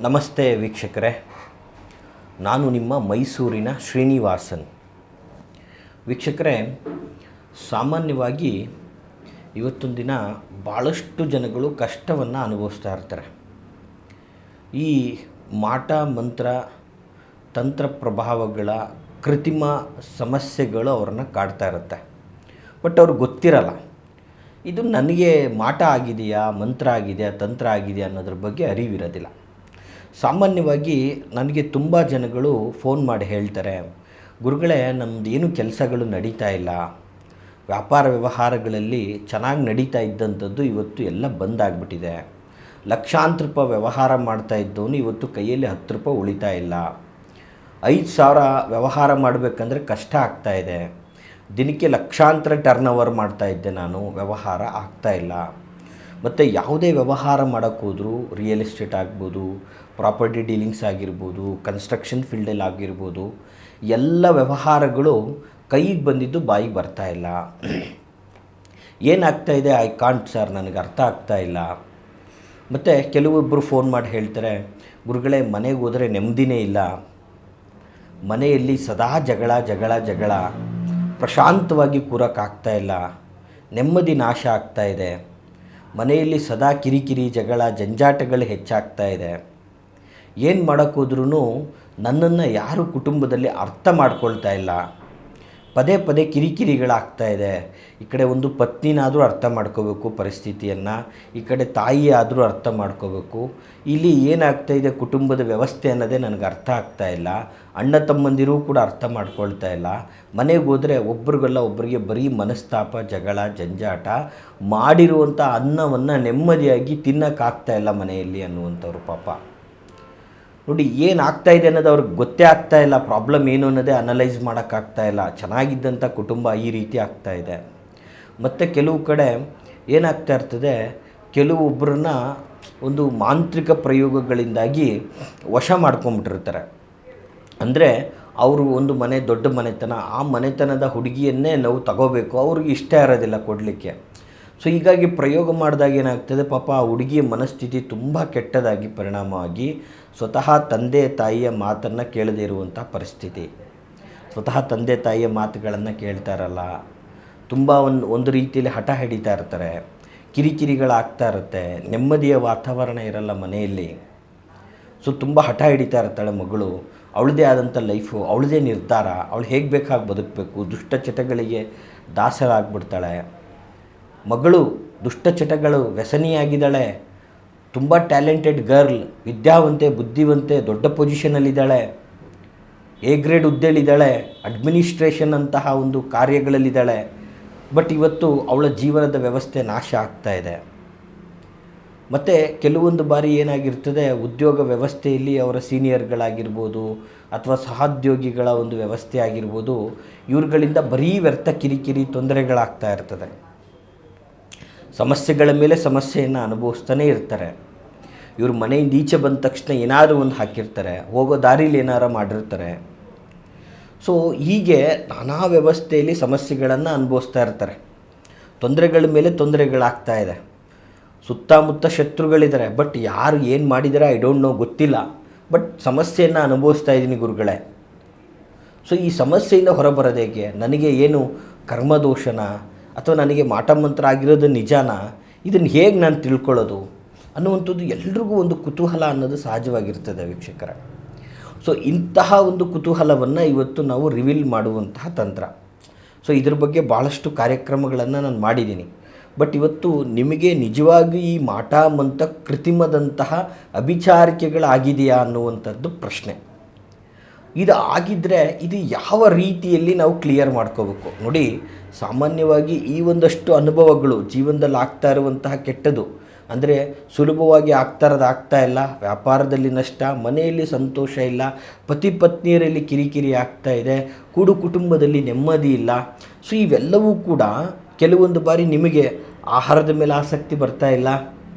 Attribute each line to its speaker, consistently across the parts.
Speaker 1: ನಮಸ್ತೆ ವೀಕ್ಷಕರೇ, ನಾನು ನಿಮ್ಮ ಮೈಸೂರಿನ ಶ್ರೀನಿವಾಸನ್. ವೀಕ್ಷಕರೇ, ಸಾಮಾನ್ಯವಾಗಿ ಇವತ್ತೊಂದು ದಿನ ಭಾಳಷ್ಟು ಜನಗಳು ಕಷ್ಟವನ್ನು ಅನುಭವಿಸ್ತಾ ಇರ್ತಾರೆ. ಈ ಮಾಟ ಮಂತ್ರ ತಂತ್ರ ಪ್ರಭಾವಗಳ ಕೃತ್ರಿಮ ಸಮಸ್ಯೆಗಳು ಅವ್ರನ್ನ ಕಾಡ್ತಾ ಇರುತ್ತೆ. ಬಟ್ ಅವ್ರಿಗೆ ಗೊತ್ತಿರಲ್ಲ ಇದು ನನಗೆ ಮಾಟ ಆಗಿದೆಯಾ, ಮಂತ್ರ ಆಗಿದೆಯಾ, ತಂತ್ರ ಆಗಿದೆಯಾ ಅನ್ನೋದ್ರ ಬಗ್ಗೆ ಅರಿವಿರೋದಿಲ್ಲ. ಸಾಮಾನ್ಯವಾಗಿ ನನಗೆ ತುಂಬ ಜನಗಳು ಫೋನ್ ಮಾಡಿ ಹೇಳ್ತಾರೆ, ಗುರುಗಳೇ ನಮ್ಮದು ಏನು ಕೆಲಸಗಳು ನಡೀತಾ ಇಲ್ಲ, ವ್ಯಾಪಾರ ವ್ಯವಹಾರಗಳಲ್ಲಿ ಚೆನ್ನಾಗಿ ನಡೀತಾ ಇದ್ದಂಥದ್ದು ಇವತ್ತು ಎಲ್ಲ ಬಂದಾಗ್ಬಿಟ್ಟಿದೆ. ಲಕ್ಷಾಂತರ ರೂಪಾಯಿ ವ್ಯವಹಾರ ಮಾಡ್ತಾ ಇದ್ದವನು ಇವತ್ತು ಕೈಯಲ್ಲಿ 10 ರೂಪಾಯಿ ಉಳಿತಾ ಇಲ್ಲ. 5,000 ವ್ಯವಹಾರ ಮಾಡಬೇಕಂದ್ರೆ ಕಷ್ಟ ಆಗ್ತಾಯಿದೆ. ದಿನಕ್ಕೆ ಲಕ್ಷಾಂತರ ಟರ್ನ್ ಓವರ್ ಮಾಡ್ತಾಯಿದ್ದೆ ನಾನು, ವ್ಯವಹಾರ ಆಗ್ತಾಯಿಲ್ಲ. ಮತ್ತು ಯಾವುದೇ ವ್ಯವಹಾರ ಮಾಡೋಕ್ಕೋದ್ರೂ ರಿಯಲ್ ಎಸ್ಟೇಟ್ ಆಗ್ಬೋದು, ಪ್ರಾಪರ್ಟಿ ಡೀಲಿಂಗ್ಸ್ ಆಗಿರ್ಬೋದು, ಕನ್ಸ್ಟ್ರಕ್ಷನ್ ಫೀಲ್ಡಲ್ಲಿ ಆಗಿರ್ಬೋದು, ಎಲ್ಲ ವ್ಯವಹಾರಗಳು ಕೈಗೆ ಬಂದಿದ್ದು ಬಾಯಿಗೆ ಬರ್ತಾಯಿಲ್ಲ. ಏನಾಗ್ತಾಯಿದೆ ಐ ಕಾಂಟ್ ಸರ್, ನನಗೆ ಅರ್ಥ ಆಗ್ತಾಯಿಲ್ಲ. ಮತ್ತು ಕೆಲವೊಬ್ಬರು ಫೋನ್ ಮಾಡಿ ಹೇಳ್ತಾರೆ, ಗುರುಗಳೇ ಮನೆಗೆ ಹೋದರೆ ನೆಮ್ಮದಿನೇ ಇಲ್ಲ, ಮನೆಯಲ್ಲಿ ಸದಾ ಜಗಳ, ಪ್ರಶಾಂತವಾಗಿ ಕೂರೋಕ್ಕಾಗ್ತಾಯಿಲ್ಲ, ನೆಮ್ಮದಿ ನಾಶ ಆಗ್ತಾಯಿದೆ, ಮನೆಯಲ್ಲಿ ಸದಾ ಕಿರಿಕಿರಿ ಜಗಳ ಜಂಜಾಟಗಳು ಹೆಚ್ಚಾಗ್ತಾ ಇದೆ. ಏನು ಮಾಡೋಕ್ಕೋದ್ರೂ ನನ್ನನ್ನು ಯಾರು ಕುಟುಂಬದಲ್ಲಿ ಅರ್ಥ ಮಾಡ್ಕೊಳ್ತಾ ಇಲ್ಲ. ಪದೇ ಪದೇ ಕಿರಿಕಿರಿಗಳಾಗ್ತಾಯಿದೆ. ಈ ಕಡೆ ಒಂದು ಪತ್ನಿನಾದರೂ ಅರ್ಥ ಮಾಡ್ಕೋಬೇಕು ಪರಿಸ್ಥಿತಿಯನ್ನು, ಈ ಕಡೆ ತಾಯಿ ಆದರೂ ಅರ್ಥ ಮಾಡ್ಕೋಬೇಕು. ಇಲ್ಲಿ ಏನಾಗ್ತಾಯಿದೆ ಕುಟುಂಬದ ವ್ಯವಸ್ಥೆ ಅನ್ನೋದೇ ನನಗೆ ಅರ್ಥ ಆಗ್ತಾಯಿಲ್ಲ. ಅಣ್ಣ ತಮ್ಮಂದಿರೂ ಕೂಡ ಅರ್ಥ ಮಾಡ್ಕೊಳ್ತಾ ಇಲ್ಲ. ಮನೆಗೆ ಹೋದರೆ ಒಬ್ರಿಗೆ ಬರೀ ಮನಸ್ತಾಪ, ಜಗಳ, ಜಂಜಾಟ, ಮಾಡಿರುವಂಥ ಅನ್ನವನ್ನು ನೆಮ್ಮದಿಯಾಗಿ ತಿನ್ನೋಕ್ಕಾಗ್ತಾಯಿಲ್ಲ ಮನೆಯಲ್ಲಿ ಅನ್ನುವಂಥವ್ರು ಪಾಪ. ನೋಡಿ, ಏನಾಗ್ತಾಯಿದೆ ಅನ್ನೋದು ಅವ್ರಿಗೆ ಗೊತ್ತೇ ಆಗ್ತಾಯಿಲ್ಲ. ಪ್ರಾಬ್ಲಮ್ ಏನು ಅನ್ನೋದೇ ಅನಲೈಸ್ ಮಾಡೋಕ್ಕಾಗ್ತಾಯಿಲ್ಲ. ಚೆನ್ನಾಗಿದ್ದಂಥ ಕುಟುಂಬ ಈ ರೀತಿ ಆಗ್ತಾಯಿದೆ. ಮತ್ತು ಕೆಲವು ಕಡೆ ಏನಾಗ್ತಾ ಇರ್ತದೆ, ಕೆಲವೊಬ್ಬರನ್ನ ಒಂದು ಮಾಂತ್ರಿಕ ಪ್ರಯೋಗಗಳಿಂದಾಗಿ ವಶ ಮಾಡ್ಕೊಂಬಿಟ್ಟಿರ್ತಾರೆ. ಅಂದರೆ ಅವರು ಒಂದು ಮನೆ, ದೊಡ್ಡ ಮನೆತನ, ಆ ಮನೆತನದ ಹುಡುಗಿಯನ್ನೇ ನಾವು ತಗೋಬೇಕು, ಅವ್ರಿಗೆ ಇಷ್ಟ ಇರೋದಿಲ್ಲ ಕೊಡಲಿಕ್ಕೆ. ಸೊ ಹೀಗಾಗಿ ಪ್ರಯೋಗ ಮಾಡಿದಾಗ ಏನಾಗ್ತದೆ, ಪಾಪ ಆ ಹುಡುಗಿಯ ಮನಸ್ಥಿತಿ ತುಂಬ ಕೆಟ್ಟದಾಗಿ ಪರಿಣಾಮವಾಗಿ ಸ್ವತಃ ತಂದೆ ತಾಯಿಯ ಮಾತನ್ನು ಕೇಳದೇ ಇರುವಂಥ ಪರಿಸ್ಥಿತಿ. ಸ್ವತಃ ತಂದೆ ತಾಯಿಯ ಮಾತುಗಳನ್ನು ಕೇಳ್ತಾ ಇರಲ್ಲ, ತುಂಬ ಒಂದು ರೀತಿಯಲ್ಲಿ ಹಠ ಹಿಡಿತಾ ಇರ್ತಾರೆ, ಕಿರಿಕಿರಿಗಳಾಗ್ತಾ ಇರುತ್ತೆ, ನೆಮ್ಮದಿಯ ವಾತಾವರಣ ಇರಲ್ಲ ಮನೆಯಲ್ಲಿ. ಸೊ ತುಂಬ ಹಠ ಹಿಡಿತಾ ಇರ್ತಾಳೆ ಮಗಳು, ಅವಳದೇ ಆದಂಥ ಲೈಫು, ಅವಳದೇ ನಿರ್ಧಾರ, ಅವಳು ಹೇಗೆ ಬೇಕಾಗಿ ಬದುಕಬೇಕು, ದುಷ್ಟಚಟಗಳಿಗೆ ದಾಸರಾಗ್ಬಿಡ್ತಾಳೆ. ಮಗಳು ದುಷ್ಟಚಟಗಳು ವ್ಯಸನಿಯಾಗಿದ್ದಾಳೆ. ತುಂಬ ಟ್ಯಾಲೆಂಟೆಡ್ ಗರ್ಲ್, ವಿದ್ಯಾವಂತೆ, ಬುದ್ಧಿವಂತೆ, ದೊಡ್ಡ ಪೊಸಿಷನಲ್ಲಿದ್ದಾಳೆ, ಎ ಗ್ರೇಡ್ ಹುದ್ದೆಲಿದ್ದಾಳೆ, ಅಡ್ಮಿನಿಸ್ಟ್ರೇಷನ್ ಅಂತಹ ಒಂದು ಕಾರ್ಯಗಳಲ್ಲಿದ್ದಾಳೆ. ಬಟ್ ಇವತ್ತು ಅವಳ ಜೀವನದ ವ್ಯವಸ್ಥೆ ನಾಶ ಆಗ್ತಾಯಿದೆ. ಮತ್ತು ಕೆಲವೊಂದು ಬಾರಿ ಏನಾಗಿರ್ತದೆ, ಉದ್ಯೋಗ ವ್ಯವಸ್ಥೆಯಲ್ಲಿ ಅವರ ಸೀನಿಯರ್ಗಳಾಗಿರ್ಬೋದು ಅಥವಾ ಸಹೋದ್ಯೋಗಿಗಳ ಒಂದು ವ್ಯವಸ್ಥೆ ಆಗಿರ್ಬೋದು, ಇವ್ರುಗಳಿಂದ ಬರೀ ವ್ಯರ್ಥ ಕಿರಿಕಿರಿ ತೊಂದರೆಗಳಾಗ್ತಾ ಇರ್ತದೆ. ಸಮಸ್ಯೆಗಳ ಮೇಲೆ ಸಮಸ್ಯೆಯನ್ನು ಅನುಭವಿಸ್ತಾನೇ ಇರ್ತಾರೆ. ಇವ್ರ ಮನೆಯಿಂದ ಈಚೆ ಬಂದ ತಕ್ಷಣ ಏನಾದರೂ ಒಂದು ಹಾಕಿರ್ತಾರೆ, ಹೋಗೋ ದಾರಿಲಿ ಏನಾರು ಮಾಡಿರ್ತಾರೆ. ಸೊ ಹೀಗೆ ನಾನಾ ವ್ಯವಸ್ಥೆಯಲ್ಲಿ ಸಮಸ್ಯೆಗಳನ್ನು ಅನುಭವಿಸ್ತಾ ಇರ್ತಾರೆ. ತೊಂದರೆಗಳ ಮೇಲೆ ತೊಂದರೆಗಳಾಗ್ತಾ ಇದೆ. ಸುತ್ತಮುತ್ತ ಶತ್ರುಗಳಿದ್ದಾರೆ, ಬಟ್ ಯಾರು ಏನು ಮಾಡಿದ್ದಾರೆ ಐ ಡೋಂಟ್ ನೋ, ಗೊತ್ತಿಲ್ಲ. ಬಟ್ ಸಮಸ್ಯೆಯನ್ನು ಅನುಭವಿಸ್ತಾ ಇದ್ದೀನಿ ಗುರುಗಳೇ. ಸೊ ಈ ಸಮಸ್ಯೆಯಿಂದ ಹೊರಬರೋದು ಹೇಗೆ? ನನಗೆ ಏನು ಕರ್ಮದೋಷನ ಅಥವಾ ನನಗೆ ಮಾಟಮಂತ್ರ ಆಗಿರೋದು ನಿಜಾನ? ಇದನ್ನು ಹೇಗೆ ನಾನು ತಿಳ್ಕೊಳ್ಳೋದು ಅನ್ನುವಂಥದ್ದು ಎಲ್ರಿಗೂ ಒಂದು ಕುತೂಹಲ ಅನ್ನೋದು ಸಹಜವಾಗಿರ್ತದೆ ವೀಕ್ಷಕರೇ. ಸೊ ಇಂತಹ ಒಂದು ಕುತೂಹಲವನ್ನು ಇವತ್ತು ನಾವು ರಿವೀಲ್ ಮಾಡುವಂತಹ ತಂತ್ರ. ಸೊ ಇದ್ರ ಬಗ್ಗೆ ಭಾಳಷ್ಟು ಕಾರ್ಯಕ್ರಮಗಳನ್ನು ನಾನು ಮಾಡಿದ್ದೀನಿ. ಬಟ್ ಇವತ್ತು ನಿಮಗೆ ನಿಜವಾಗಿ ಈ ಮಾಟ ಮಂತ್ರ ಕೃತ್ರಿಮದಂತಹ ಅಭಿಚಾರಿಕೆಗಳಾಗಿದೆಯಾ ಅನ್ನುವಂಥದ್ದು ಪ್ರಶ್ನೆ. ಇದು ಆಗಿದ್ದರೆ ಇದು ಯಾವ ರೀತಿಯಲ್ಲಿ ನಾವು ಕ್ಲಿಯರ್ ಮಾಡ್ಕೋಬೇಕು? ನೋಡಿ, ಸಾಮಾನ್ಯವಾಗಿ ಈ ಒಂದಷ್ಟು ಅನುಭವಗಳು ಜೀವನದಲ್ಲಿ ಆಗ್ತಾ ಇರುವಂತಹ ಕೆಟ್ಟದು, ಅಂದರೆ ಸುಲಭವಾಗಿ ಆಗ್ತಾ ಇಲ್ಲ, ವ್ಯಾಪಾರದಲ್ಲಿ ನಷ್ಟ, ಮನೆಯಲ್ಲಿ ಸಂತೋಷ ಇಲ್ಲ, ಪತಿ ಪತ್ನಿಯರಲ್ಲಿ ಕಿರಿಕಿರಿ ಆಗ್ತಾ ಇದೆ, ಕುಟುಂಬದಲ್ಲಿ ನೆಮ್ಮದಿ ಇಲ್ಲ. ಸೊ ಇವೆಲ್ಲವೂ ಕೂಡ ಕೆಲವೊಂದು ಬಾರಿ ನಿಮಗೆ ಆಹಾರದ ಮೇಲೆ ಆಸಕ್ತಿ ಬರ್ತಾ ಇಲ್ಲ,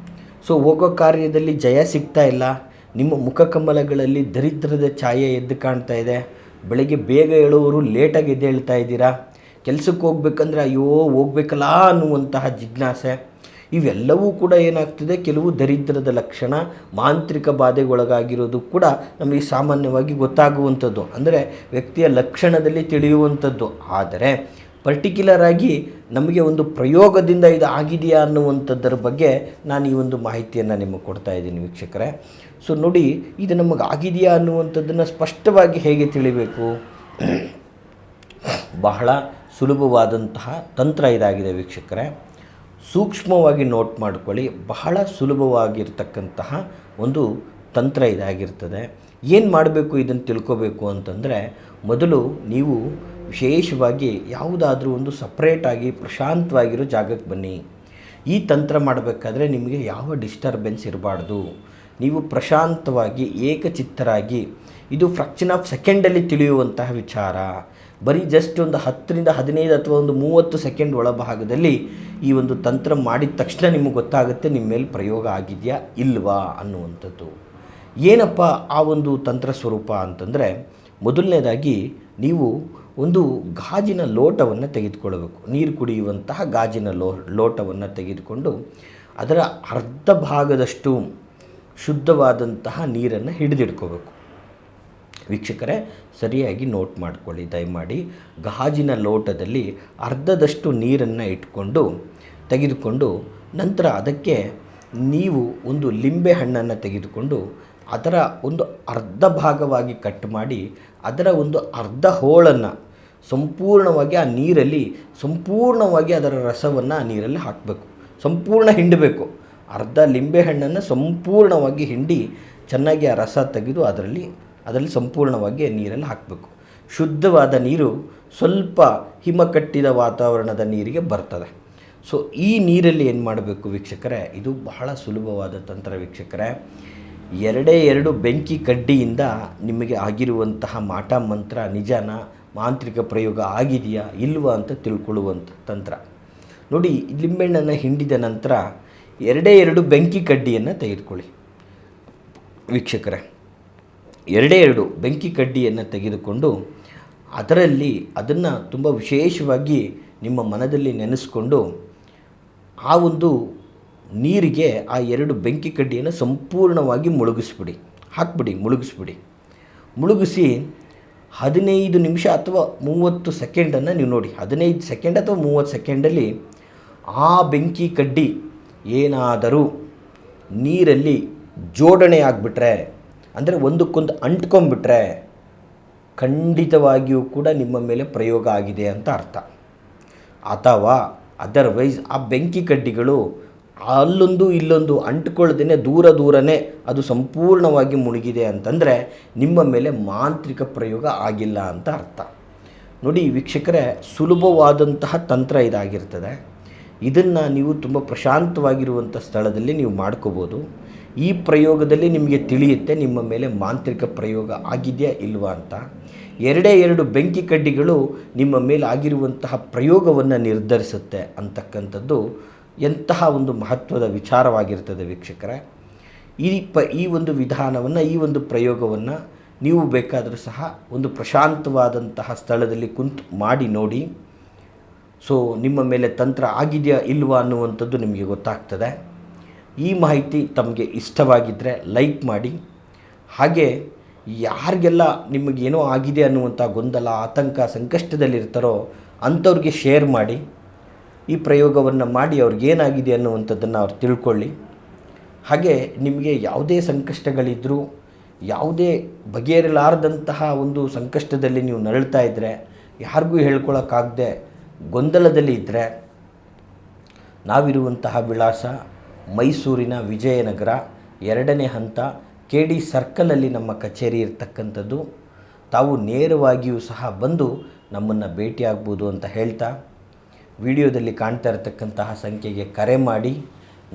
Speaker 1: ಸೊ ಹೋಗೋ ಕಾರ್ಯದಲ್ಲಿ ಜಯ ಸಿಗ್ತಾ ಇಲ್ಲ, ನಿಮ್ಮ ಮುಖಕಮಲಗಳಲ್ಲಿ ದರಿದ್ರದ ಛಾಯೆ ಎದ್ದು ಕಾಣ್ತಾ ಇದೆ, ಬೆಳಗ್ಗೆ ಬೇಗ ಹೇಳೋರು ಲೇಟಾಗಿ ಎದ್ದೇಳ್ತಾ ಇದ್ದೀರಾ, ಕೆಲಸಕ್ಕೆ ಹೋಗ್ಬೇಕಂದ್ರೆ ಅಯ್ಯೋ ಹೋಗ್ಬೇಕಲ್ಲ ಅನ್ನುವಂತಹ ಜಿಜ್ಞಾಸೆ, ಇವೆಲ್ಲವೂ ಕೂಡ ಏನಾಗ್ತದೆ, ಕೆಲವು ದರಿದ್ರದ ಲಕ್ಷಣ, ಮಾಂತ್ರಿಕ ಬಾಧೆಗೊಳಗಾಗಿರೋದು ಕೂಡ ನಮಗೆ ಸಾಮಾನ್ಯವಾಗಿ ಗೊತ್ತಾಗುವಂಥದ್ದು, ಅಂದರೆ ವ್ಯಕ್ತಿಯ ಲಕ್ಷಣದಲ್ಲಿ ತಿಳಿಯುವಂಥದ್ದು. ಆದರೆ ಪರ್ಟಿಕ್ಯುಲರ್ ಆಗಿ ನಮಗೆ ಒಂದು ಪ್ರಯೋಗದಿಂದ ಇದು ಆಗಿದೆಯಾ ಅನ್ನುವಂಥದ್ದರ ಬಗ್ಗೆ ನಾನು ಈ ಒಂದು ಮಾಹಿತಿಯನ್ನು ನಿಮಗೆ ಕೊಡ್ತಾ ಇದ್ದೀನಿ ವೀಕ್ಷಕರೇ. ಸೊ ನೋಡಿ, ಇದು ನಮಗೆ ಆಗಿದೆಯಾ ಅನ್ನುವಂಥದ್ದನ್ನು ಸ್ಪಷ್ಟವಾಗಿ ಹೇಗೆ ತಿಳಿಬೇಕು? ಬಹಳ ಸುಲಭವಾದಂತಹ ತಂತ್ರ ಇದಾಗಿದೆ ವೀಕ್ಷಕರೇ. ಸೂಕ್ಷ್ಮವಾಗಿ ನೋಟ್ ಮಾಡ್ಕೊಳ್ಳಿ. ಬಹಳ ಸುಲಭವಾಗಿರ್ತಕ್ಕಂತಹ ಒಂದು ತಂತ್ರ ಇದಾಗಿರ್ತದೆ. ಏನು ಮಾಡಬೇಕು ಇದನ್ನು ತಿಳ್ಕೋಬೇಕು ಅಂತಂದರೆ, ಮೊದಲು ನೀವು ವಿಶೇಷವಾಗಿ ಯಾವುದಾದ್ರೂ ಒಂದು ಸಪ್ರೇಟಾಗಿ ಪ್ರಶಾಂತವಾಗಿರೋ ಜಾಗಕ್ಕೆ ಬನ್ನಿ. ಈ ತಂತ್ರ ಮಾಡಬೇಕಾದ್ರೆ ನಿಮಗೆ ಯಾವ ಡಿಸ್ಟರ್ಬೆನ್ಸ್ ಇರಬಾರ್ದು. ನೀವು ಪ್ರಶಾಂತವಾಗಿ ಏಕಚಿತ್ತರಾಗಿ, ಇದು ಫ್ರಾಕ್ಷನ್ ಆಫ್ ಸೆಕೆಂಡಲ್ಲಿ ತಿಳಿಯುವಂತಹ ವಿಚಾರ. ಬರೀ ಜಸ್ಟ್ ಒಂದು 10ರಿಂದ 15 ಅಥವಾ ಒಂದು 30 ಸೆಕೆಂಡ್ ಒಳಭಾಗದಲ್ಲಿ ಈ ಒಂದು ತಂತ್ರ ಮಾಡಿದ ತಕ್ಷಣ ನಿಮಗೆ ಗೊತ್ತಾಗುತ್ತೆ ನಿಮ್ಮ ಮೇಲೆ ಪ್ರಯೋಗ ಆಗಿದೆಯಾ ಇಲ್ವಾ ಅನ್ನುವಂಥದ್ದು. ಏನಪ್ಪ ಆ ಒಂದು ತಂತ್ರ ಸ್ವರೂಪ ಅಂತಂದರೆ, ಮೊದಲನೇದಾಗಿ ನೀವು ಒಂದು ಗಾಜಿನ ಲೋಟವನ್ನು ತೆಗೆದುಕೊಳ್ಳಬೇಕು. ನೀರು ಕುಡಿಯುವಂತಹ ಗಾಜಿನ ಲೋಟವನ್ನು ತೆಗೆದುಕೊಂಡು ಅದರ ಅರ್ಧ ಭಾಗದಷ್ಟು ಶುದ್ಧವಾದಂತಹ ನೀರನ್ನು ಹಿಡಿದಿಡ್ಕೋಬೇಕು. ವೀಕ್ಷಕರೇ, ಸರಿಯಾಗಿ ನೋಟ್ ಮಾಡಿಕೊಳ್ಳಿ ದಯಮಾಡಿ. ಗಾಜಿನ ಲೋಟದಲ್ಲಿ ಅರ್ಧದಷ್ಟು ನೀರನ್ನು ತೆಗೆದುಕೊಂಡು ನಂತರ ಅದಕ್ಕೆ ನೀವು ಒಂದು ಲಿಂಬೆ ಹಣ್ಣನ್ನು ತೆಗೆದುಕೊಂಡು ಅದರ ಒಂದು ಅರ್ಧ ಭಾಗವಾಗಿ ಕಟ್ ಮಾಡಿ ಅದರ ಒಂದು ಅರ್ಧ ಹೋಳನ್ನು ಸಂಪೂರ್ಣವಾಗಿ ಆ ನೀರಲ್ಲಿ ಸಂಪೂರ್ಣವಾಗಿ ಅದರ ರಸವನ್ನು ಆ ನೀರಲ್ಲಿ ಹಾಕಬೇಕು. ಸಂಪೂರ್ಣ ಹಿಂಡಬೇಕು. ಅರ್ಧ ಲಿಂಬೆಹಣ್ಣನ್ನು ಸಂಪೂರ್ಣವಾಗಿ ಹಿಂಡಿ ಚೆನ್ನಾಗಿ ಆ ರಸ ತೆಗೆದು ಅದರಲ್ಲಿ ಸಂಪೂರ್ಣವಾಗಿ ನೀರಲ್ಲಿ ಹಾಕಬೇಕು. ಶುದ್ಧವಾದ ನೀರು ಸ್ವಲ್ಪ ಹಿಮ ಕಟ್ಟಿದ ವಾತಾವರಣದ ನೀರಿಗೆ ಬರ್ತದೆ. ಸೊ ಈ ನೀರಲ್ಲಿ ಏನು ಮಾಡಬೇಕು ವೀಕ್ಷಕರೇ, ಇದು ಬಹಳ ಸುಲಭವಾದ ತಂತ್ರ ವೀಕ್ಷಕರೇ. 2 ಬೆಂಕಿ ಕಡ್ಡಿಯಿಂದ ನಿಮಗೆ ಆಗಿರುವಂತಹ ಮಾಟ ಮಂತ್ರ ನಿಜಾನ, ಮಾಂತ್ರಿಕ ಪ್ರಯೋಗ ಆಗಿದೆಯಾ ಇಲ್ವಾ ಅಂತ ತಿಳ್ಕೊಳ್ಳುವಂಥ ತಂತ್ರ. ನೋಡಿ, ಲಿಂಬೆಹಣ್ಣನ್ನು ಹಿಂಡಿದ ನಂತರ 2 ಬೆಂಕಿ ಕಡ್ಡಿಯನ್ನು ತೆಗೆದುಕೊಳ್ಳಿ ವೀಕ್ಷಕರೇ. 2 ಬೆಂಕಿ ಕಡ್ಡಿಯನ್ನು ತೆಗೆದುಕೊಂಡು ಅದನ್ನು ತುಂಬ ವಿಶೇಷವಾಗಿ ನಿಮ್ಮ ಮನದಲ್ಲಿ ನೆನೆಸ್ಕೊಂಡು ಆ ಒಂದು ನೀರಿಗೆ ಆ 2 ಬೆಂಕಿ ಕಡ್ಡಿಯನ್ನು ಸಂಪೂರ್ಣವಾಗಿ ಮುಳುಗಿಸ್ಬಿಡಿ. ಮುಳುಗಿಸಿ 15 ನಿಮಿಷ ಅಥವಾ 30 ಸೆಕೆಂಡನ್ನು ನೀವು ನೋಡಿ. 15 ಸೆಕೆಂಡ್ ಅಥವಾ 30 ಸೆಕೆಂಡಲ್ಲಿ ಆ ಬೆಂಕಿ ಕಡ್ಡಿ ಏನಾದರೂ ನೀರಲ್ಲಿ ಜೋಡಣೆ ಆಗಿಬಿಟ್ರೆ, ಅಂದರೆ ಒಂದಕ್ಕೊಂದು ಅಂಟ್ಕೊಂಡ್ಬಿಟ್ರೆ, ಖಂಡಿತವಾಗಿಯೂ ಕೂಡ ನಿಮ್ಮ ಮೇಲೆ ಪ್ರಯೋಗ ಆಗಿದೆ ಅಂತ ಅರ್ಥ. ಅಥವಾ ಅದರ್ವೈಸ್ ಆ ಬೆಂಕಿ ಕಡ್ಡಿಗಳು ಅಲ್ಲೊಂದು ಇಲ್ಲೊಂದು ಅಂಟ್ಕೊಳ್ಳದೇನೆ ದೂರನೇ ಅದು ಸಂಪೂರ್ಣವಾಗಿ ಮುಳುಗಿದೆ ಅಂತಂದರೆ ನಿಮ್ಮ ಮೇಲೆ ಮಾಂತ್ರಿಕ ಪ್ರಯೋಗ ಆಗಿಲ್ಲ ಅಂತ ಅರ್ಥ. ನೋಡಿ ವೀಕ್ಷಕರೇ, ಸುಲಭವಾದಂತಹ ತಂತ್ರ ಇದಾಗಿರ್ತದೆ. ಇದನ್ನು ನೀವು ತುಂಬ ಪ್ರಶಾಂತವಾಗಿರುವಂಥ ಸ್ಥಳದಲ್ಲಿ ನೀವು ಮಾಡ್ಕೋಬೋದು. ಈ ಪ್ರಯೋಗದಲ್ಲಿ ನಿಮಗೆ ತಿಳಿಯುತ್ತೆ ನಿಮ್ಮ ಮೇಲೆ ಮಾಂತ್ರಿಕ ಪ್ರಯೋಗ ಆಗಿದೆಯಾ ಇಲ್ವಾ ಅಂತ. 2 ಬೆಂಕಿ ಕಡ್ಡಿಗಳು ನಿಮ್ಮ ಮೇಲೆ ಆಗಿರುವಂತಹ ಪ್ರಯೋಗವನ್ನು ನಿರ್ಧರಿಸುತ್ತೆ ಅಂತಕ್ಕಂಥದ್ದು ಎಂತಹ ಒಂದು ಮಹತ್ವದ ವಿಚಾರವಾಗಿರ್ತದೆ ವೀಕ್ಷಕರೇ. ಈ ಒಂದು ವಿಧಾನವನ್ನು, ಈ ಒಂದು ಪ್ರಯೋಗವನ್ನು ನೀವು ಬೇಕಾದರೂ ಸಹ ಒಂದು ಪ್ರಶಾಂತವಾದಂತಹ ಸ್ಥಳದಲ್ಲಿ ಕುಂತು ಮಾಡಿ ನೋಡಿ. ಸೊ ನಿಮ್ಮ ಮೇಲೆ ತಂತ್ರ ಆಗಿದೆಯಾ ಇಲ್ವಾ ಅನ್ನುವಂಥದ್ದು ನಿಮಗೆ ಗೊತ್ತಾಗ್ತದೆ. ಈ ಮಾಹಿತಿ ತಮಗೆ ಇಷ್ಟವಾಗಿದ್ದರೆ ಲೈಕ್ ಮಾಡಿ. ಹಾಗೆ ಯಾರಿಗೆಲ್ಲ ನಿಮಗೇನೋ ಆಗಿದೆ ಅನ್ನುವಂಥ ಗೊಂದಲ, ಆತಂಕ, ಸಂಕಷ್ಟದಲ್ಲಿರ್ತಾರೋ ಅಂಥವ್ರಿಗೆ ಶೇರ್ ಮಾಡಿ. ಈ ಪ್ರಯೋಗವನ್ನು ಮಾಡಿ ಅವ್ರಿಗೇನಾಗಿದೆ ಅನ್ನುವಂಥದ್ದನ್ನು ಅವ್ರು ತಿಳ್ಕೊಳ್ಳಿ. ಹಾಗೆ ನಿಮಗೆ ಯಾವುದೇ ಸಂಕಷ್ಟಗಳಿದ್ದರೂ, ಯಾವುದೇ ಬಗೆಹರಿಲಾರದಂತಹ ಒಂದು ಸಂಕಷ್ಟದಲ್ಲಿ ನೀವು ನರಳ್ತಾ ಇದ್ದರೆ, ಯಾರಿಗೂ ಹೇಳ್ಕೊಳ್ಳೋಕ್ಕಾಗದೆ ಗೊಂದಲದಲ್ಲಿ ಇದ್ದರೆ, ನಾವಿರುವಂತಹ ವಿಳಾಸ ಮೈಸೂರಿನ ವಿಜಯನಗರ 2ನೇ ಹಂತ KD ಸರ್ಕಲಲ್ಲಿ ನಮ್ಮ ಕಚೇರಿ ಇರ್ತಕ್ಕಂಥದ್ದು. ತಾವು ನೇರವಾಗಿಯೂ ಸಹ ಬಂದು ನಮ್ಮನ್ನು ಭೇಟಿಯಾಗ್ಬೋದು ಅಂತ ಹೇಳ್ತಾ, ವಿಡಿಯೋದಲ್ಲಿ ಕಾಣ್ತಾ ಇರತಕ್ಕಂತಹ ಸಂಖ್ಯೆಗೆ ಕರೆ ಮಾಡಿ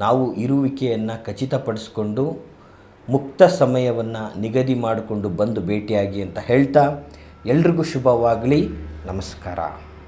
Speaker 1: ನಾವು ಇರುವಿಕೆಯನ್ನು ಖಚಿತಪಡಿಸ್ಕೊಂಡು ಮುಕ್ತ ಸಮಯವನ್ನು ನಿಗದಿ ಮಾಡಿಕೊಂಡು ಬಂದು ಭೇಟಿಯಾಗಿ ಅಂತ ಹೇಳ್ತಾ, ಎಲ್ರಿಗೂ ಶುಭವಾಗಲಿ. ನಮಸ್ಕಾರ.